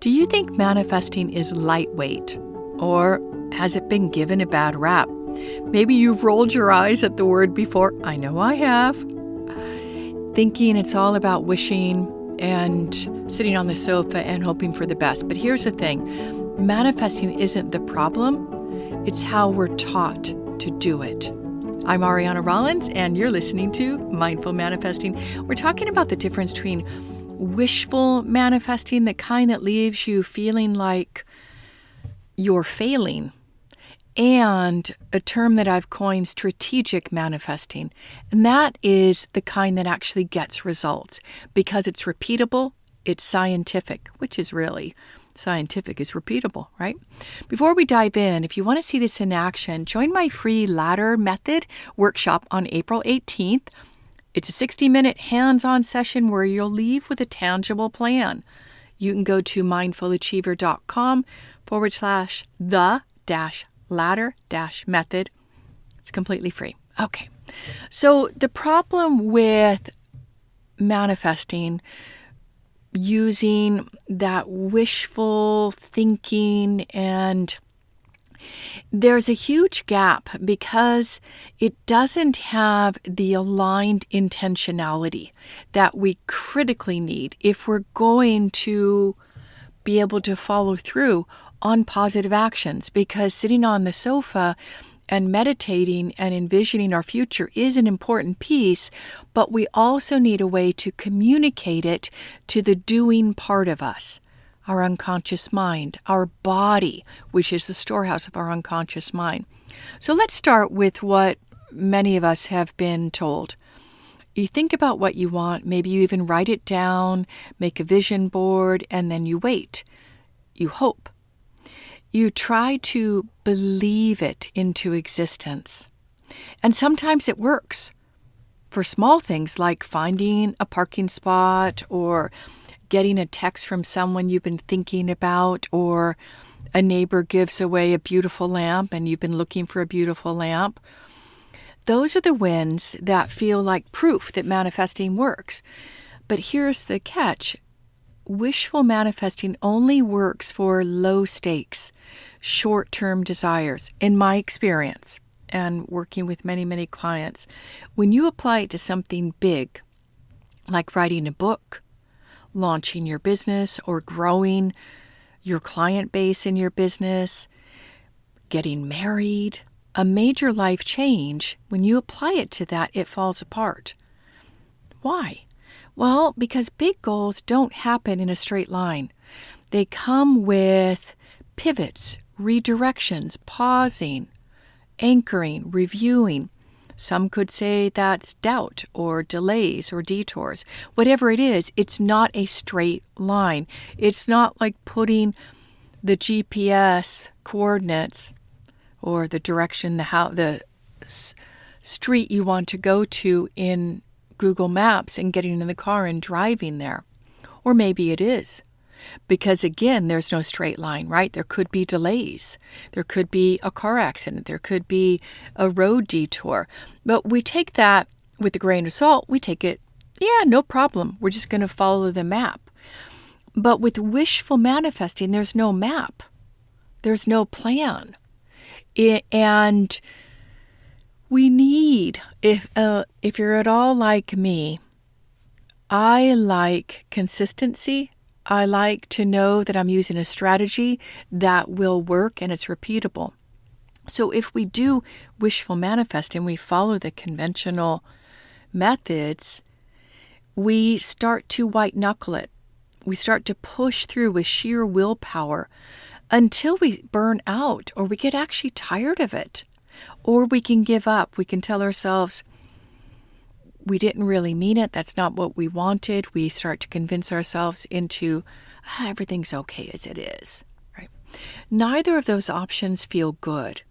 Do you think manifesting is lightweight, or has it been given a bad rap? Maybe you've rolled your eyes at the word before. I know I have. Thinking it's all about wishing and sitting on the sofa and hoping for the best. But here's the thing. Manifesting isn't the problem. It's how we're taught to do it. I'm Ariana Rollins, and you're listening to Mindful Manifesting. We're talking about the difference between wishful manifesting, the kind that leaves you feeling like you're failing, and a term that I've coined, strategic manifesting. And that is the kind that actually gets results because it's repeatable, it's scientific, which is really scientific is repeatable, right? Before we dive in, if you want to see this in action, join my free ladder method workshop on April 18th. It's a 60-minute hands-on session where you'll leave with a tangible plan. You can go to mindfulachiever.com/the-ladder-method. It's completely free. Okay. So the problem with manifesting using that wishful thinking, and there's a huge gap because it doesn't have the aligned intentionality that we critically need if we're going to be able to follow through on positive actions. Because sitting on the sofa and meditating and envisioning our future is an important piece, but we also need a way to communicate it to the doing part of us, our unconscious mind, our body, which is the storehouse of our unconscious mind. So let's start with what many of us have been told. You think about what you want, maybe you even write it down, make a vision board, and then you wait. You hope. You try to believe it into existence. And sometimes it works for small things like finding a parking spot or getting a text from someone you've been thinking about, or a neighbor gives away a beautiful lamp and you've been looking for a beautiful lamp. Those are the wins that feel like proof that manifesting works. But here's the catch. Wishful manifesting only works for low stakes, short-term desires, in my experience, and working with many, many clients. When you apply it to something big, like writing a book, launching your business, or growing your client base in your business, getting married, a major life change, when you apply it to that, it falls apart. Why? Well, because big goals don't happen in a straight line. They come with pivots, redirections, pausing, anchoring, reviewing. Some could say that's doubt or delays or detours. Whatever it is, it's not a straight line. It's not like putting the GPS coordinates or the direction, the street you want to go to in Google Maps and getting in the car and driving there. Or maybe it is. Because again, there's no straight line, right? There could be delays. There could be a car accident. There could be a road detour. But we take that with a grain of salt. We take it, yeah, no problem. We're just going to follow the map. But with wishful manifesting, there's no map. There's no plan. And we need, if you're at all like me, I like consistency. I like to know that I'm using a strategy that will work and it's repeatable. So if we do wishful manifest and we follow the conventional methods, we start to white knuckle it. We start to push through with sheer willpower until we burn out or we get actually tired of it. Or we can give up. We can tell ourselves, we didn't really mean it. That's not what we wanted. We start to convince ourselves into everything's okay as it is. Right? Neither of those options feel good,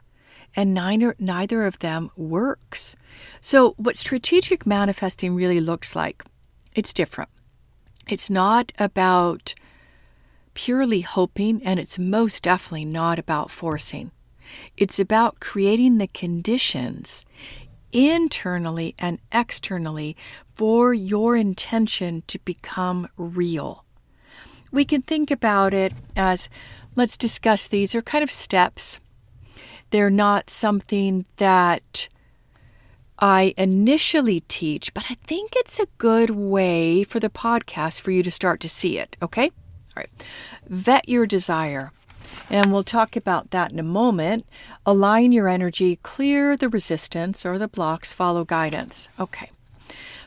and neither of them works. So what strategic manifesting really looks like, it's different. It's not about purely hoping, and it's most definitely not about forcing. It's about creating the conditions internally and externally for your intention to become real. we can think about it as, let's discuss these. They're kind of steps. They're not something that I initially teach, but I think it's a good way for the podcast for you to start to see it, okay? All right. Vet your desire. And we'll talk about that in a moment. Align your energy, clear the resistance or the blocks, follow guidance. Okay.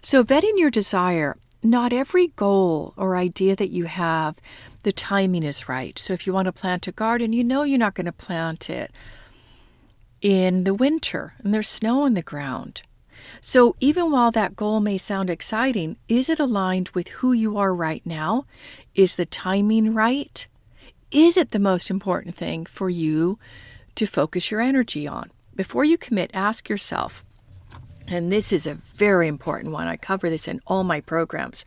So vetting your desire, not every goal or idea that you have, the timing is right. So if you want to plant a garden, you know you're not going to plant it in the winter and there's snow on the ground. So even while that goal may sound exciting, is it aligned with who you are right now? Is the timing right? Is it the most important thing for you to focus your energy on? Before you commit, ask yourself, and this is a very important one, I cover this in all my programs,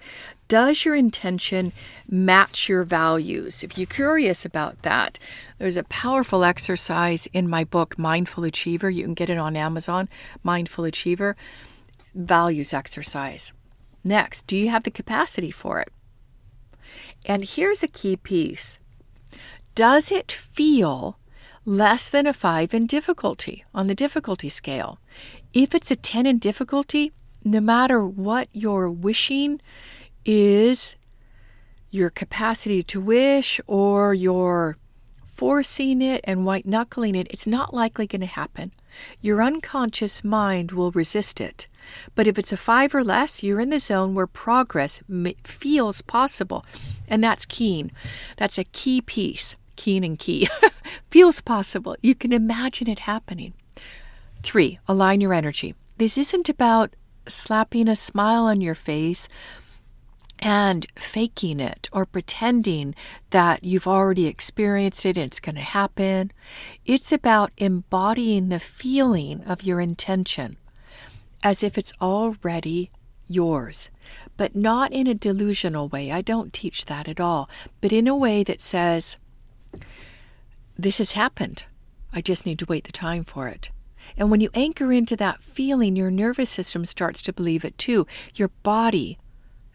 does your intention match your values? If you're curious about that, there's a powerful exercise in my book, Mindful Achiever. You can get it on Amazon, Mindful Achiever, values exercise. Next, do you have the capacity for it? And here's a key piece. Does it feel less than a 5 in difficulty on the difficulty scale? If it's a 10 in difficulty, no matter what you're wishing is your capacity to wish or you're forcing it and white knuckling it, it's not likely going to happen. Your unconscious mind will resist it. But if it's a 5 or less, you're in the zone where progress feels possible. And that's keen. That's a key piece. Keen and key. Feels possible. You can imagine it happening. 3, align your energy. This isn't about slapping a smile on your face and faking it or pretending that you've already experienced it and it's going to happen. It's about embodying the feeling of your intention as if it's already yours, but not in a delusional way. I don't teach that at all, but in a way that says, this has happened. I just need to wait the time for it. And when you anchor into that feeling, your nervous system starts to believe it too. Your body,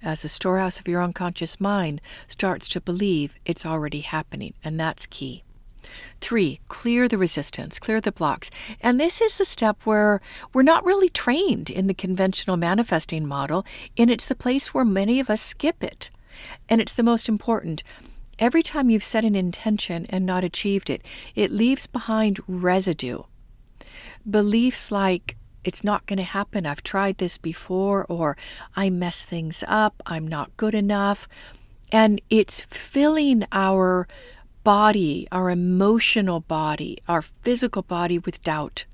as a storehouse of your unconscious mind, starts to believe it's already happening. And that's key. 3, clear the resistance, clear the blocks. And this is the step where we're not really trained in the conventional manifesting model, and it's the place where many of us skip it. And it's the most important. Every time you've set an intention and not achieved it, it leaves behind residue. Beliefs like, it's not going to happen, I've tried this before, or I mess things up, I'm not good enough. And it's filling our body, our emotional body, our physical body with doubt.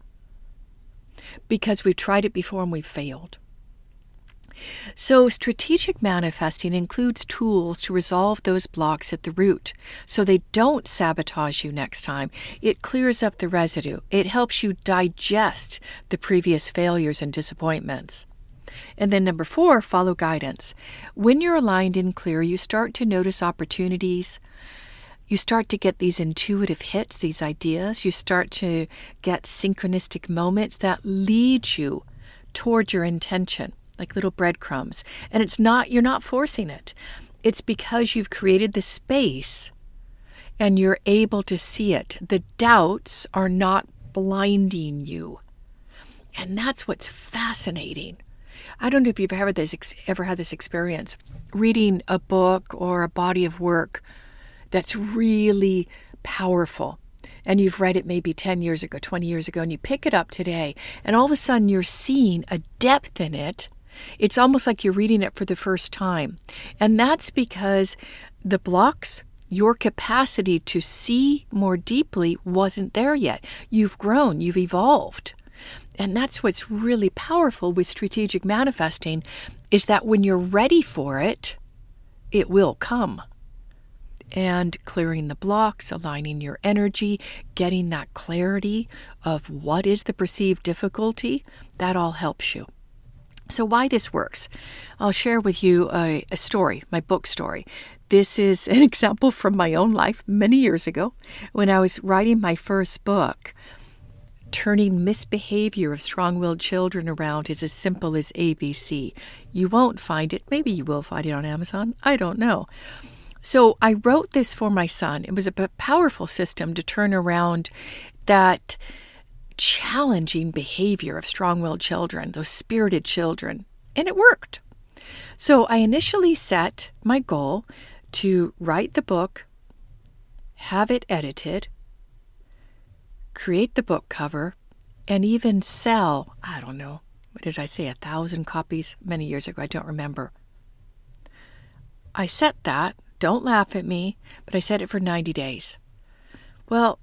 Because we've tried it before and we've failed. So strategic manifesting includes tools to resolve those blocks at the root so they don't sabotage you next time. It clears up the residue. It helps you digest the previous failures and disappointments. And then number 4, follow guidance. When you're aligned and clear, you start to notice opportunities. You start to get these intuitive hits, these ideas. You start to get synchronistic moments that lead you toward your intention, like little breadcrumbs. And you're not forcing it. It's because you've created the space and you're able to see it. The doubts are not blinding you. And that's what's fascinating. I don't know if you've ever had this experience, reading a book or a body of work that's really powerful. And you've read it maybe 10 years ago, 20 years ago, and you pick it up today, and all of a sudden you're seeing a depth in it. It's almost like you're reading it for the first time. And that's because the blocks, your capacity to see more deeply wasn't there yet. You've grown, you've evolved. And that's what's really powerful with strategic manifesting, is that when you're ready for it, it will come. And clearing the blocks, aligning your energy, getting that clarity of what is the perceived difficulty, that all helps you. So why this works, I'll share with you a story, my book story. This is an example from my own life many years ago when I was writing my first book. Turning misbehavior of strong-willed children around is as simple as ABC. You won't find it. Maybe you will find it on Amazon. I don't know. So I wrote this for my son. It was a powerful system to turn around that challenging behavior of strong-willed children, those spirited children, and it worked. So I initially set my goal to write the book, have it edited, create the book cover, and even sell, I don't know, what did I say, 1,000 copies many years ago? I don't remember. I set that. Don't laugh at me, but I set it for 90 days. Well,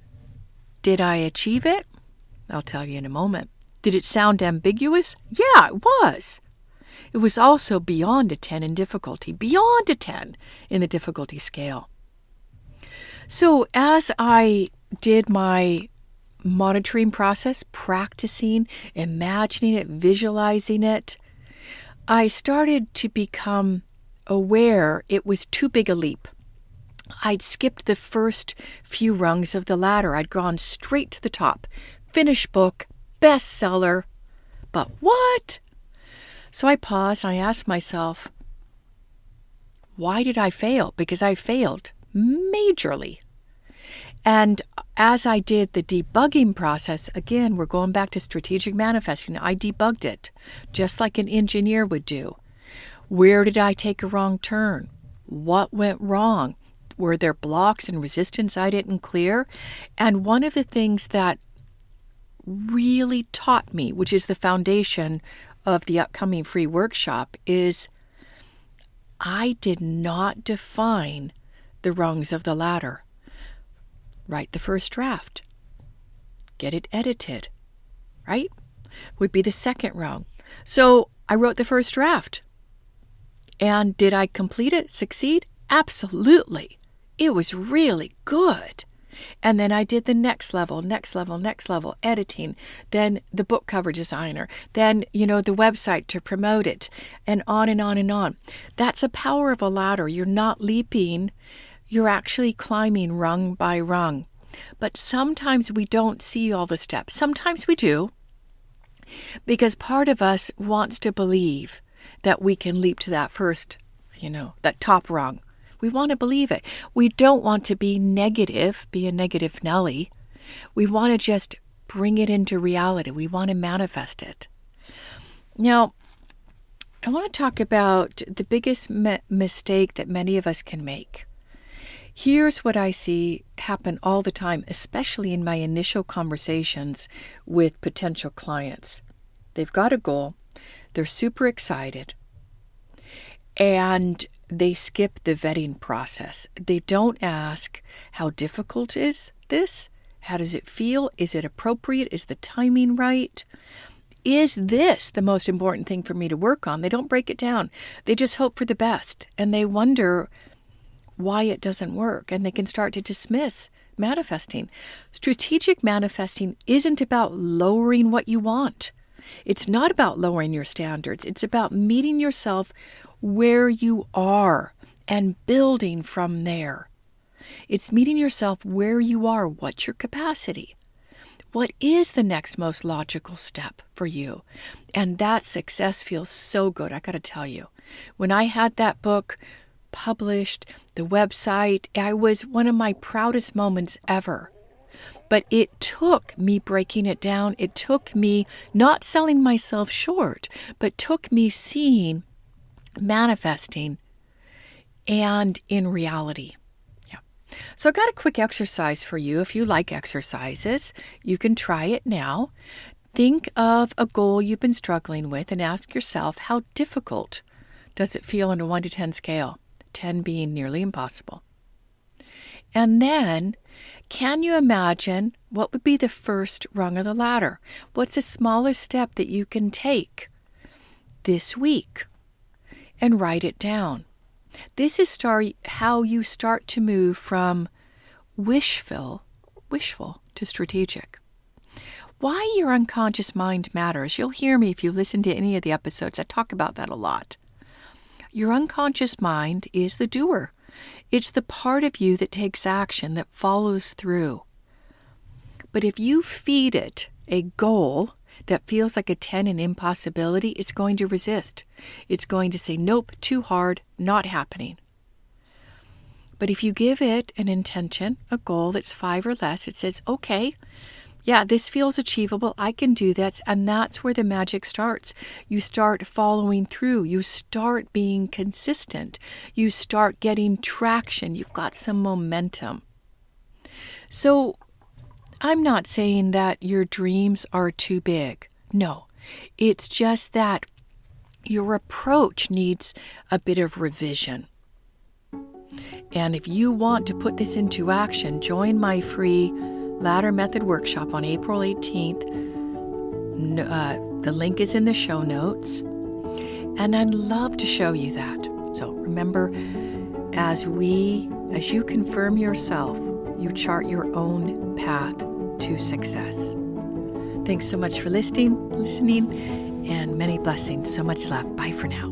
did I achieve it? I'll tell you in a moment. Did it sound ambiguous? Yeah, it was. It was also beyond a 10 in difficulty, beyond a 10 in the difficulty scale. So as I did my monitoring process, practicing, imagining it, visualizing it, I started to become aware it was too big a leap. I'd skipped the first few rungs of the ladder. I'd gone straight to the top. Finished book, bestseller. But what? So I paused and I asked myself, why did I fail? Because I failed majorly. And as I did the debugging process, again, we're going back to strategic manifesting. I debugged it, just like an engineer would do. Where did I take a wrong turn? What went wrong? Were there blocks and resistance I didn't clear? And one of the things that really taught me, which is the foundation of the upcoming free workshop, is I did not define the rungs of the ladder. Write the first draft. Get it edited, right? Would be the second rung. So I wrote the first draft. And did I complete it, succeed? Absolutely. It was really good. And then I did the next level, editing, then the book cover designer, then, the website to promote it, and on and on and on. That's the power of a ladder. You're not leaping, you're actually climbing rung by rung. But sometimes we don't see all the steps. Sometimes we do, because part of us wants to believe that we can leap to that first, that top rung. We want to believe it. We don't want to be negative, be a negative Nelly. We want to just bring it into reality. We want to manifest it. Now, I want to talk about the biggest mistake that many of us can make. Here's what I see happen all the time, especially in my initial conversations with potential clients. They've got a goal. They're super excited. And they skip the vetting process. They don't ask, how difficult is this? How does it feel? Is it appropriate? Is the timing right? Is this the most important thing for me to work on? They don't break it down. They just hope for the best. And they wonder why it doesn't work. And they can start to dismiss manifesting. Strategic manifesting isn't about lowering what you want. It's not about lowering your standards. It's about meeting yourself where you are and building from there. It's meeting yourself where you are. What's your capacity? What is the next most logical step for you? And that success feels so good, I got to tell you. When I had that book published, the website, I was one of my proudest moments ever. But it took me breaking it down. It took me not selling myself short, but took me seeing, manifesting, and in reality. Yeah. So I got a quick exercise for you. If you like exercises, you can try it now. Think of a goal you've been struggling with and ask yourself, how difficult does it feel on a 1 to 10 scale? 10 being nearly impossible. And then, can you imagine what would be the first rung of the ladder? What's the smallest step that you can take this week? And write it down. This is how you start to move from wishful to strategic. Why your unconscious mind matters. You'll hear me if you listen to any of the episodes. I talk about that a lot. Your unconscious mind is the doer. It's the part of you that takes action, that follows through. But if you feed it a goal that feels like a 10 in impossibility, it's going to resist. It's going to say, nope, too hard, not happening. But if you give it an intention, a goal that's 5 or less, it says, okay, yeah, this feels achievable. I can do this. And that's where the magic starts. You start following through. You start being consistent. You start getting traction. You've got some momentum. So I'm not saying that your dreams are too big. No, it's just that your approach needs a bit of revision. And if you want to put this into action, join my free Ladder Method Workshop on April 18th. The link is in the show notes. And I'd love to show you that. So remember, as you confirm yourself, you chart your own path to success. Thanks so much for listening, and many blessings. So much love. Bye for now.